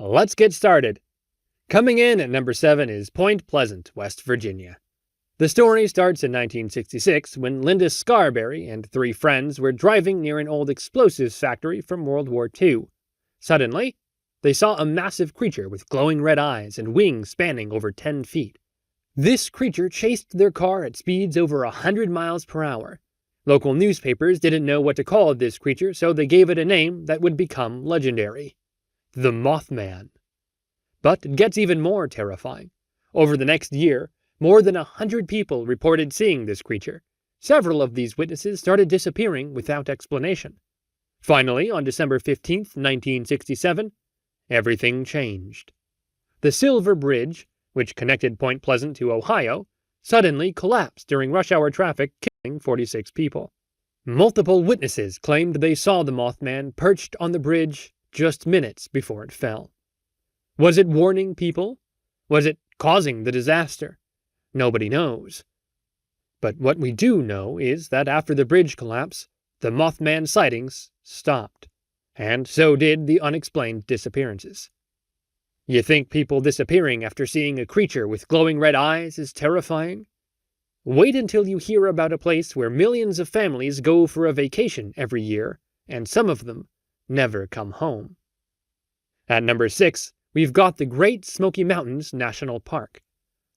Let's get started. Coming in at number 7 is Point Pleasant, West Virginia. The story starts in 1966 when Linda Scarberry and 3 friends were driving near an old explosives factory from World War II. Suddenly, they saw a massive creature with glowing red eyes and wings spanning over 10 feet. This creature chased their car at speeds over 100 miles per hour. Local newspapers didn't know what to call this creature, so they gave it a name that would become legendary: the Mothman. But it gets even more terrifying. Over the next year, more than 100 people reported seeing this creature. Several of these witnesses started disappearing without explanation. Finally, on December 15, 1967, everything changed. The Silver Bridge, which connected Point Pleasant to Ohio, suddenly collapsed during rush hour traffic, killing 46 people. Multiple witnesses claimed they saw the Mothman perched on the bridge just minutes before it fell. Was it warning people? Was it causing the disaster? Nobody knows. But what we do know is that after the bridge collapse, the Mothman sightings stopped, and so did the unexplained disappearances. You think people disappearing after seeing a creature with glowing red eyes is terrifying? Wait until you hear about a place where millions of families go for a vacation every year, and some of them never come home. At number 6, we've got the Great Smoky Mountains National Park.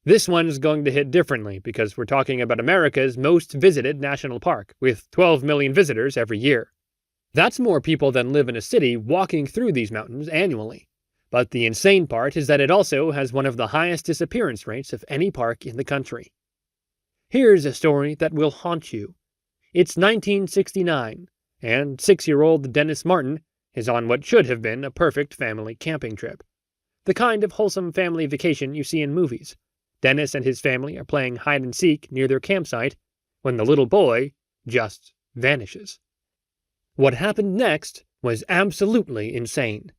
This one's going to hit differently because we're talking about America's most visited national park, with 12 million visitors every year. That's more people than live in a city walking through these mountains annually. But the insane part is that it also has one of the highest disappearance rates of any park in the country. Here's a story that will haunt you. It's 1969, and 6-year-old Dennis Martin is on what should have been a perfect family camping trip. The kind of wholesome family vacation you see in movies. Dennis and his family are playing hide-and-seek near their campsite when the little boy just vanishes. What happened next was absolutely insane.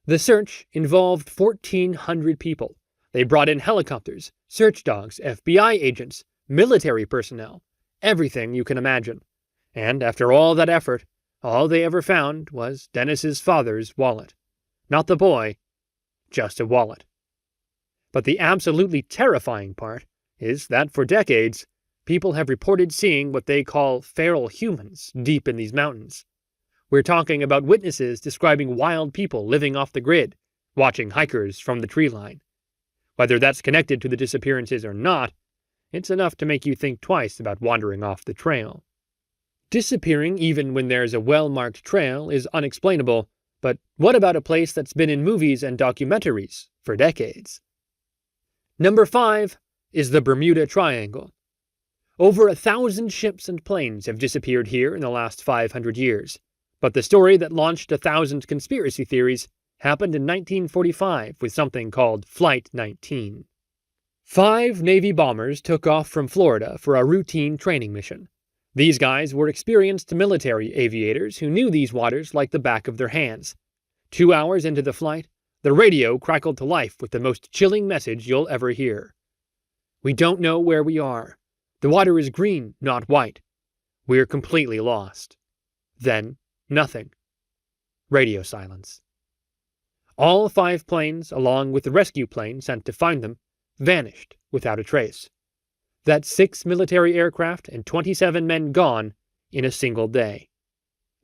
The search involved 1,400 people. They brought in helicopters, search dogs, FBI agents, military personnel, everything you can imagine. And after all that effort, all they ever found was Dennis's father's wallet. Not the boy, just a wallet. But the absolutely terrifying part is that for decades, people have reported seeing what they call feral humans deep in these mountains. We're talking about witnesses describing wild people living off the grid, watching hikers from the tree line. Whether that's connected to the disappearances or not, it's enough to make you think twice about wandering off the trail. Disappearing even when there's a well-marked trail is unexplainable, but what about a place that's been in movies and documentaries for decades? Number 5 is the Bermuda Triangle. Over 1,000 ships and planes have disappeared here in the last 500 years. But the story that launched 1,000 conspiracy theories happened in 1945 with something called Flight 19. 5 Navy bombers took off from Florida for a routine training mission. These guys were experienced military aviators who knew these waters like the back of their hands. 2 hours into the flight, the radio crackled to life with the most chilling message you'll ever hear. "We don't know where we are. The water is green, not white. We're completely lost." Then, nothing. Radio silence. All 5 planes, along with the rescue plane sent to find them, vanished without a trace. That's 6 military aircraft and 27 men gone in a single day.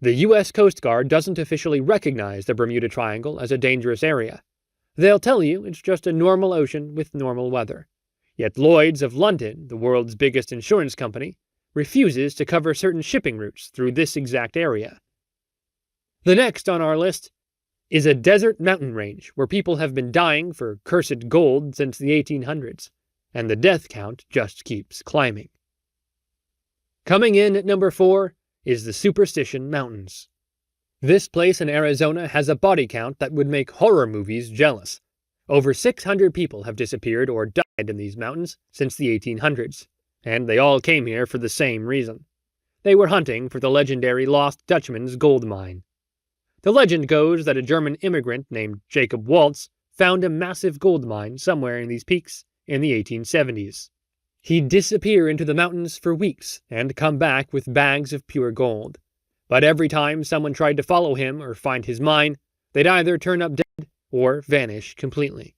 The U.S. Coast Guard doesn't officially recognize the Bermuda Triangle as a dangerous area. They'll tell you it's just a normal ocean with normal weather. Yet Lloyd's of London, the world's biggest insurance company, refuses to cover certain shipping routes through this exact area. The next on our list is a desert mountain range where people have been dying for cursed gold since the 1800s, and the death count just keeps climbing. Coming in at number 4 is the Superstition Mountains. This place in Arizona has a body count that would make horror movies jealous. Over 600 people have disappeared or died in these mountains since the 1800s, and they all came here for the same reason. They were hunting for the legendary Lost Dutchman's gold mine. The legend goes that a German immigrant named Jacob Waltz found a massive gold mine somewhere in these peaks in the 1870s. He'd disappear into the mountains for weeks and come back with bags of pure gold. But every time someone tried to follow him or find his mine, they'd either turn up dead or vanish completely.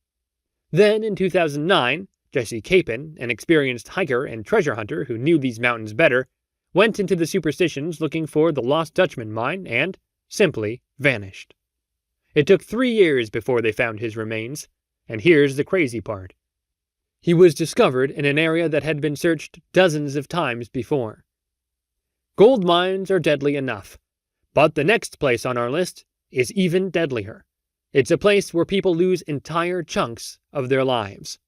Then, in 2009, Jesse Capin, an experienced hiker and treasure hunter who knew these mountains better, went into the superstitions looking for the Lost Dutchman mine and simply vanished. It took 3 years before they found his remains, and here's the crazy part. He was discovered in an area that had been searched dozens of times before. Gold mines are deadly enough, but the next place on our list is even deadlier. It's a place where people lose entire chunks of their lives.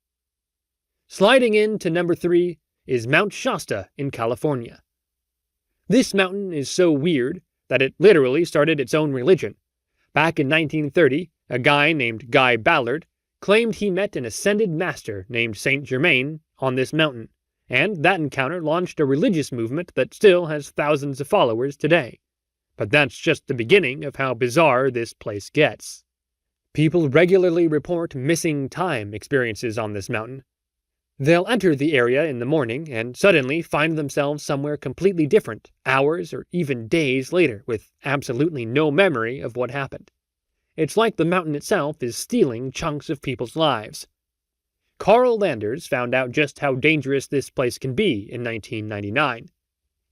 Sliding in to number 3 is Mount Shasta in California. This mountain is so weird that it literally started its own religion. Back in 1930, a guy named Guy Ballard claimed he met an ascended master named Saint Germain on this mountain, and that encounter launched a religious movement that still has thousands of followers today. But that's just the beginning of how bizarre this place gets. People regularly report missing time experiences on this mountain. They'll enter the area in the morning and suddenly find themselves somewhere completely different, hours or even days later, with absolutely no memory of what happened. It's like the mountain itself is stealing chunks of people's lives. Carl Landers found out just how dangerous this place can be in 1999.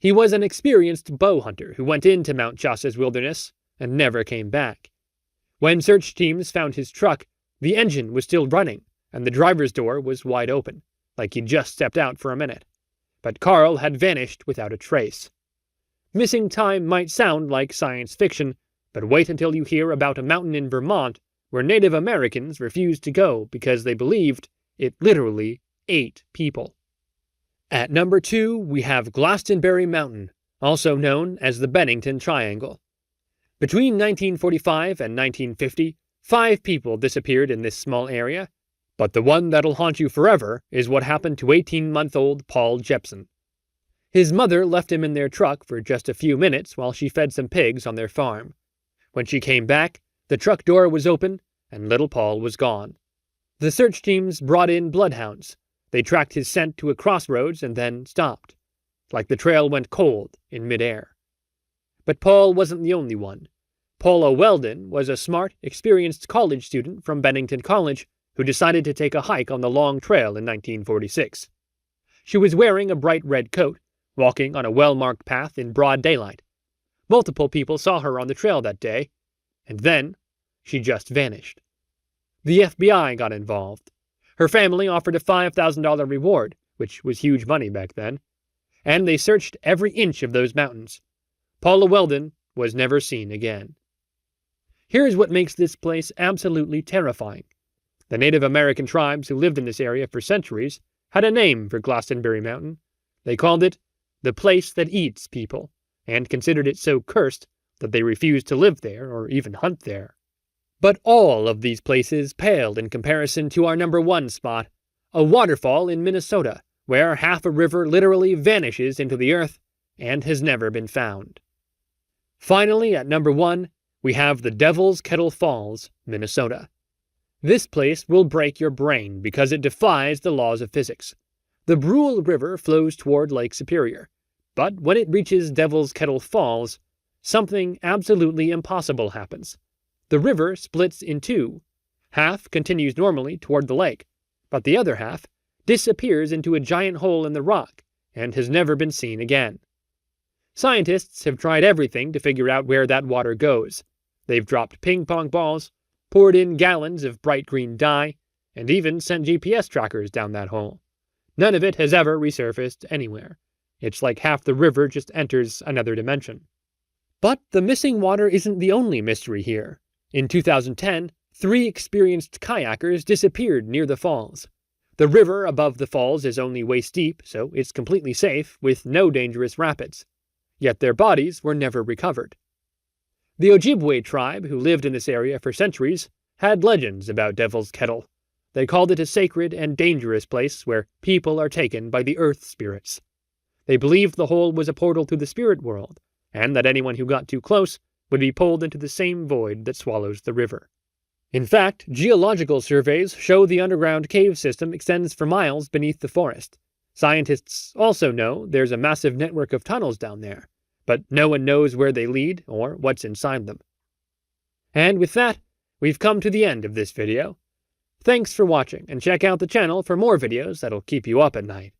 He was an experienced bow hunter who went into Mount Shasta's wilderness and never came back. When search teams found his truck, the engine was still running and the driver's door was wide open, like he'd just stepped out for a minute. But Carl had vanished without a trace. Missing time might sound like science fiction, but wait until you hear about a mountain in Vermont where Native Americans refused to go because they believed it literally ate people. At number 2, we have Glastonbury Mountain, also known as the Bennington Triangle. Between 1945 and 1950, 5 people disappeared in this small area, but the one that'll haunt you forever is what happened to 18-month-old Paul Jepson. His mother left him in their truck for just a few minutes while she fed some pigs on their farm. When she came back, the truck door was open, and little Paul was gone. The search teams brought in bloodhounds. They tracked his scent to a crossroads and then stopped, like the trail went cold in midair. But Paul wasn't the only one. Paula Weldon was a smart, experienced college student from Bennington College who decided to take a hike on the long trail in 1946. She was wearing a bright red coat, walking on a well-marked path in broad daylight. Multiple people saw her on the trail that day, and then she just vanished. The FBI got involved. Her family offered a $5,000 reward, which was huge money back then, and they searched every inch of those mountains. Paula Weldon was never seen again. Here's what makes this place absolutely terrifying. The Native American tribes who lived in this area for centuries had a name for Glastonbury Mountain. They called it the place that eats people, and considered it so cursed that they refused to live there or even hunt there. But all of these places paled in comparison to our number 1 spot, a waterfall in Minnesota, where half a river literally vanishes into the earth and has never been found. Finally, at number 1, we have the Devil's Kettle Falls, Minnesota. This place will break your brain because it defies the laws of physics. The Brule River flows toward Lake Superior, but when it reaches Devil's Kettle Falls, something absolutely impossible happens. The river splits in two. Half continues normally toward the lake, but the other half disappears into a giant hole in the rock and has never been seen again. Scientists have tried everything to figure out where that water goes. They've dropped ping-pong balls, poured in gallons of bright green dye, and even sent GPS trackers down that hole. None of it has ever resurfaced anywhere. It's like half the river just enters another dimension. But the missing water isn't the only mystery here. In 2010, 3 experienced kayakers disappeared near the falls. The river above the falls is only waist-deep, so it's completely safe, with no dangerous rapids. Yet their bodies were never recovered. The Ojibwe tribe, who lived in this area for centuries, had legends about Devil's Kettle. They called it a sacred and dangerous place where people are taken by the earth spirits. They believed the hole was a portal to the spirit world, and that anyone who got too close would be pulled into the same void that swallows the river. In fact, geological surveys show the underground cave system extends for miles beneath the forest. Scientists also know there's a massive network of tunnels down there, but no one knows where they lead or what's inside them. And with that, we've come to the end of this video. Thanks for watching, and check out the channel for more videos that'll keep you up at night.